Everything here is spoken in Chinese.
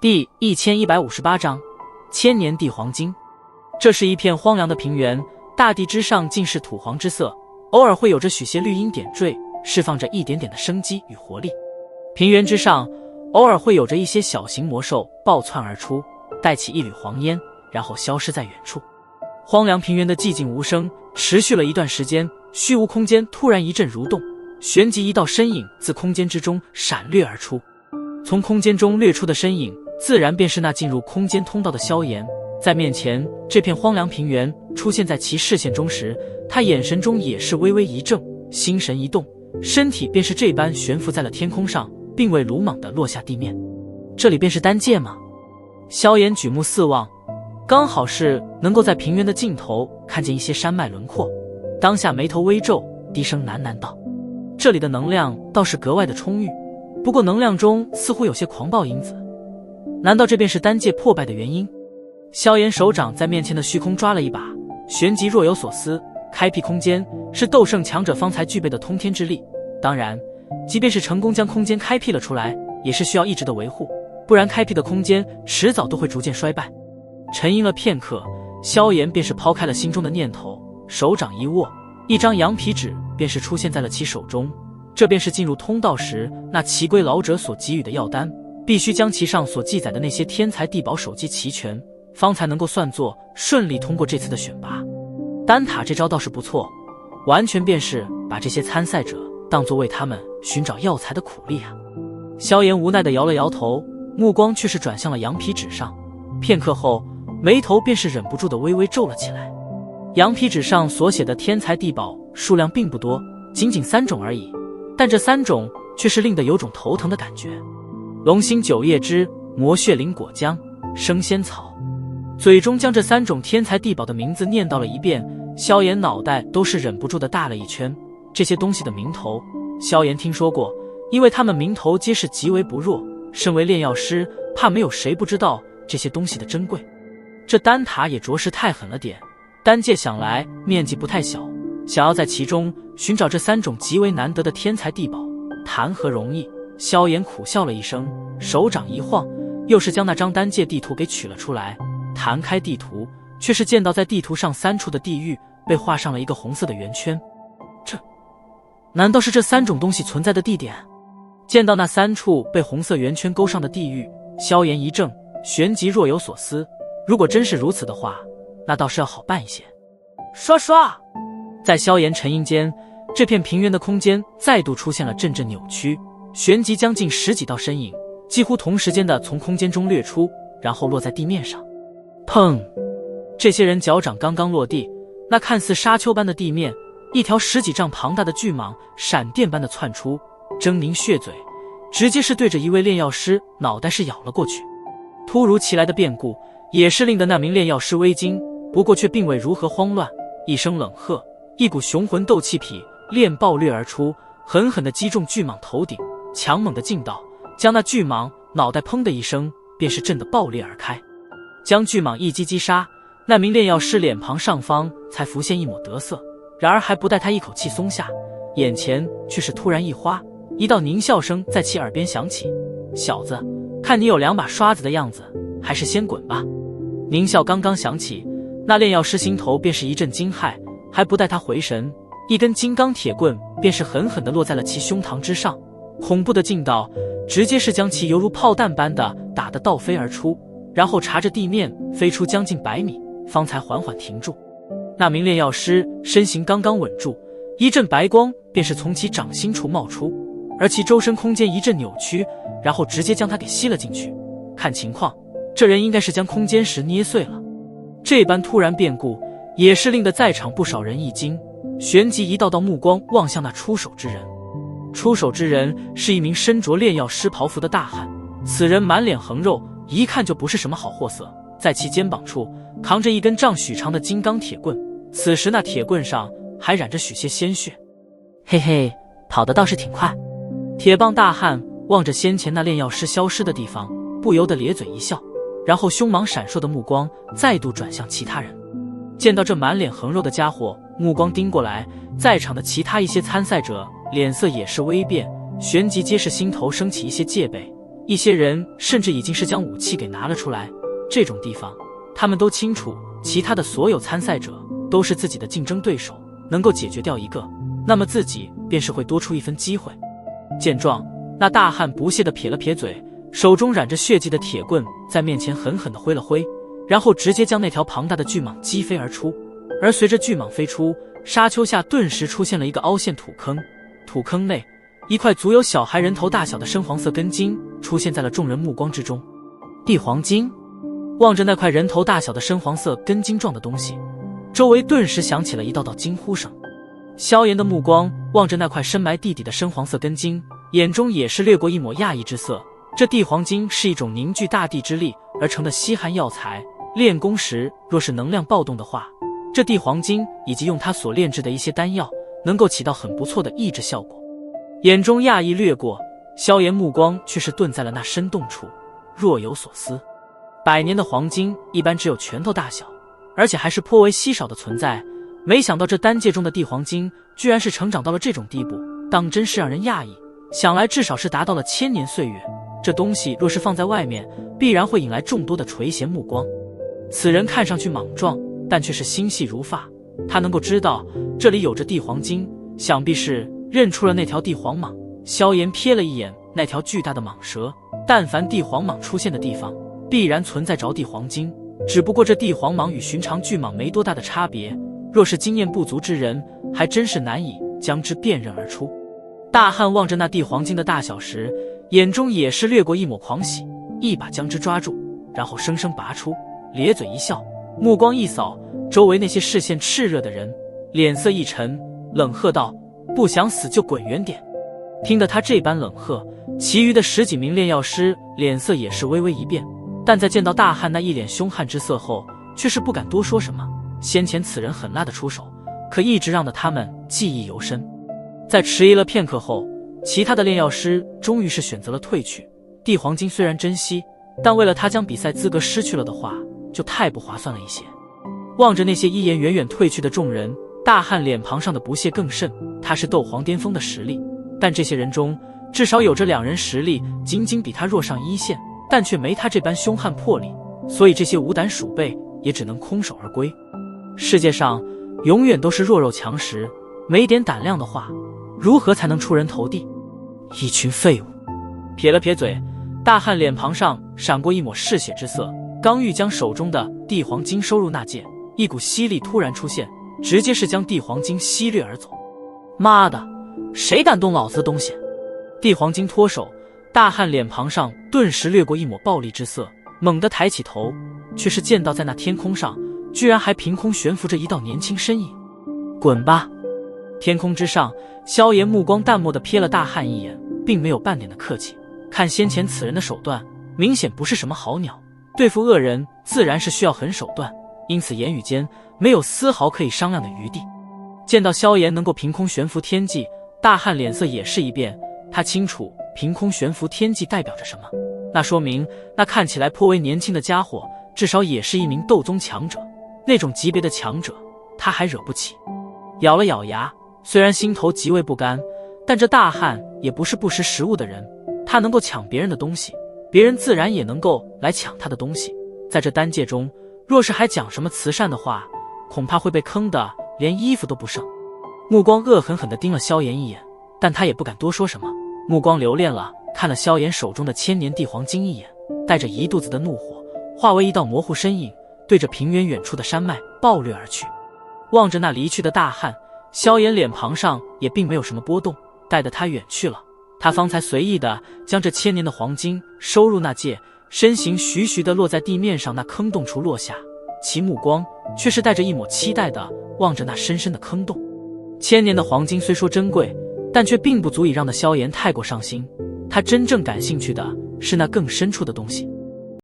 第1158章千年地黄金。这是一片荒凉的平原，大地之上尽是土黄之色，偶尔会有着许些绿荫点缀，释放着一点点的生机与活力。平原之上偶尔会有着一些小型魔兽暴窜而出，带起一缕黄烟，然后消失在远处。荒凉平原的寂静无声持续了一段时间，虚无空间突然一阵蠕动，旋即一道身影自空间之中闪掠而出。从空间中掠出的身影自然便是那进入空间通道的萧炎。在面前这片荒凉平原出现在其视线中时，他眼神中也是微微一怔，心神一动，身体便是这般悬浮在了天空上，并未鲁莽地落下地面。这里便是丹界吗？萧炎举目四望，刚好是能够在平原的尽头看见一些山脉轮廓，当下眉头微皱，低声喃喃道：这里的能量倒是格外的充裕，不过能量中似乎有些狂暴因子，难道这便是丹界破败的原因？萧炎手掌在面前的虚空抓了一把，旋即若有所思。开辟空间是斗圣强者方才具备的通天之力，当然即便是成功将空间开辟了出来，也是需要一直的维护，不然开辟的空间迟早都会逐渐衰败。沉吟了片刻，萧炎便是抛开了心中的念头，手掌一握，一张羊皮纸便是出现在了其手中。这便是进入通道时那奇龟老者所给予的药丹，必须将其上所记载的那些天才地宝手记齐全，方才能够算作顺利通过这次的选拔。丹塔这招倒是不错，完全便是把这些参赛者当作为他们寻找药材的苦力啊。萧炎无奈地摇了摇头，目光却是转向了羊皮纸上，片刻后眉头便是忍不住地微微皱了起来。羊皮纸上所写的天才地宝数量并不多，仅仅3种而已，但这3种却是令得有种头疼的感觉：龙心九叶枝、魔血灵果浆、生仙草。嘴中将这3种天才地宝的名字念叨了一遍，萧炎脑袋都是忍不住的大了一圈。这些东西的名头萧炎听说过，因为他们名头皆是极为不弱，身为炼药师，怕没有谁不知道这些东西的珍贵。这丹塔也着实太狠了点，丹界想来面积不太小，想要在其中寻找这3种极为难得的天才地宝，谈何容易。萧炎苦笑了一声，手掌一晃，又是将那张丹界地图给取了出来。弹开地图，却是见到在地图上3处的地域被画上了一个红色的圆圈。这难道是这3种东西存在的地点？见到那3处被红色圆圈勾上的地域，萧炎一怔，旋即若有所思。如果真是如此的话，那倒是要好办一些。刷刷，在萧炎沉吟间，这片平原的空间再度出现了阵阵扭曲，旋即将近10几道身影几乎同时间的从空间中掠出，然后落在地面上。砰！这些人脚掌刚刚落地，那看似沙丘般的地面，一条10几丈庞大的巨蟒闪电般的窜出，狰狞血嘴，直接是对着一位炼药师脑袋是咬了过去。突如其来的变故也是令得那名炼药师微惊，不过却并未如何慌乱，一声冷喝，一股雄浑斗气匹练暴掠而出，狠狠地击中巨蟒头顶，强猛的劲道将那巨蟒脑袋砰的一声便是震得爆裂而开。将巨蟒一击击杀，那名炼药师脸庞上方才浮现一抹得色，然而还不待他一口气松下，眼前却是突然一花，一道狞笑声在其耳边响起：小子，看你有2把刷子的样子，还是先滚吧。狞笑刚刚响起，那炼药师心头便是一阵惊骇，还不待他回神，一根金刚铁棍便是狠狠地落在了其胸膛之上，恐怖的劲道直接是将其犹如炮弹般的打得倒飞而出，然后查着地面飞出将近100米，方才缓缓停住。那名炼药师身形刚刚稳住，一阵白光便是从其掌心处冒出，而其周身空间一阵扭曲，然后直接将他给吸了进去。看情况，这人应该是将空间石捏碎了。这般突然变故也是令得在场不少人一惊，旋即一道道目光望向那出手之人。出手之人是一名身着炼药师袍服的大汉，此人满脸横肉，一看就不是什么好货色，在其肩膀处扛着一根丈许长的金刚铁棍，此时那铁棍上还染着许些鲜血。嘿嘿，跑得倒是挺快。铁棒大汉望着先前那炼药师消失的地方，不由得咧嘴一笑，然后凶芒闪烁的目光再度转向其他人。见到这满脸横肉的家伙目光盯过来，在场的其他一些参赛者脸色也是微变，旋即皆是心头升起一些戒备，一些人甚至已经是将武器给拿了出来。这种地方，他们都清楚，其他的所有参赛者都是自己的竞争对手，能够解决掉一个，那么自己便是会多出一分机会。见状，那大汉不屑地撇了撇嘴，手中染着血迹的铁棍在面前狠狠地挥了挥，然后直接将那条庞大的巨蟒击飞而出。而随着巨蟒飞出，沙丘下顿时出现了一个凹陷土坑，土坑内一块足有小孩人头大小的深黄色根茎出现在了众人目光之中。地黄金。望着那块人头大小的深黄色根茎状的东西，周围顿时响起了一道道惊呼声。萧炎的目光望着那块深埋地底的深黄色根茎，眼中也是掠过一抹讶异之色。这地黄金是一种凝聚大地之力而成的稀罕药材，练功时若是能量暴动的话，这地黄金以及用它所炼制的一些丹药能够起到很不错的抑制效果。眼中讶异掠过，萧炎目光却是顿在了那深洞处，若有所思。100年的黄金一般只有拳头大小，而且还是颇为稀少的存在，没想到这丹界中的地黄金居然是成长到了这种地步，当真是让人讶异。想来至少是达到了1000年岁月，这东西若是放在外面，必然会引来众多的垂涎目光。此人看上去莽撞，但却是心细如发，他能够知道这里有着地黄金，想必是认出了那条地黄蟒。萧炎瞥了一眼那条巨大的蟒蛇，但凡地黄蟒出现的地方，必然存在着地黄金，只不过这地黄蟒与寻常巨蟒没多大的差别，若是经验不足之人，还真是难以将之辨认而出。大汉望着那地黄金的大小时，眼中也是掠过一抹狂喜，一把将之抓住，然后生生拔出，咧嘴一笑，目光一扫周围那些视线炽热的人，脸色一沉，冷喝道：“不想死就滚远点！”听得他这般冷喝，其余的10几名炼药师脸色也是微微一变，但在见到大汉那一脸凶悍之色后，却是不敢多说什么。先前此人狠辣的出手，可一直让得他们记忆犹深。在迟疑了片刻后，其他的炼药师终于是选择了退去。地黄金虽然珍惜，但为了他将比赛资格失去了的话，就太不划算了一些。望着那些一言远远退去的众人，大汉脸庞上的不屑更甚。他是斗皇巅峰的实力，但这些人中至少有着2人实力仅仅比他弱上1线，但却没他这般凶悍魄力，所以这些无胆鼠辈也只能空手而归。世界上永远都是弱肉强食，没点胆量的话，如何才能出人头地？一群废物！撇了撇嘴，大汉脸庞上闪过一抹嗜血之色，刚欲将手中的地黄金收入纳戒，一股吸力突然出现，直接是将地黄金吸掠而走。妈的，谁敢动老子的东西？地黄金脱手，大汉脸庞上顿时掠过一抹暴戾之色，猛地抬起头，却是见到在那天空上居然还凭空悬浮着一道年轻身影。滚吧！天空之上，萧炎目光淡漠地瞥了大汉一眼，并没有半点的客气。看先前此人的手段，明显不是什么好鸟，对付恶人自然是需要狠手段，因此言语间没有丝毫可以商量的余地。见到萧炎能够凭空悬浮天际，大汉脸色也是一变，他清楚凭空悬浮天际代表着什么，那说明那看起来颇为年轻的家伙至少也是一名斗宗强者，那种级别的强者他还惹不起。咬了咬牙，虽然心头极为不甘，但这大汉也不是不识时务的人，他能够抢别人的东西，别人自然也能够来抢他的东西。在这丹界中，若是还讲什么慈善的话，恐怕会被坑的连衣服都不剩。目光恶狠狠地盯了萧炎一眼，但他也不敢多说什么，目光留恋了看了萧炎手中的1000年地黄金一眼，带着一肚子的怒火，化为一道模糊身影，对着平原远处的山脉暴掠而去。望着那离去的大汉，萧炎脸庞上也并没有什么波动，待得他远去了，他方才随意的将这1000年的黄金收入那戒，身形徐徐地落在地面上那坑洞处落下，其目光却是带着一抹期待的望着那深深的坑洞。1000年的黄金虽说珍贵，但却并不足以让那萧炎太过上心，他真正感兴趣的是那更深处的东西。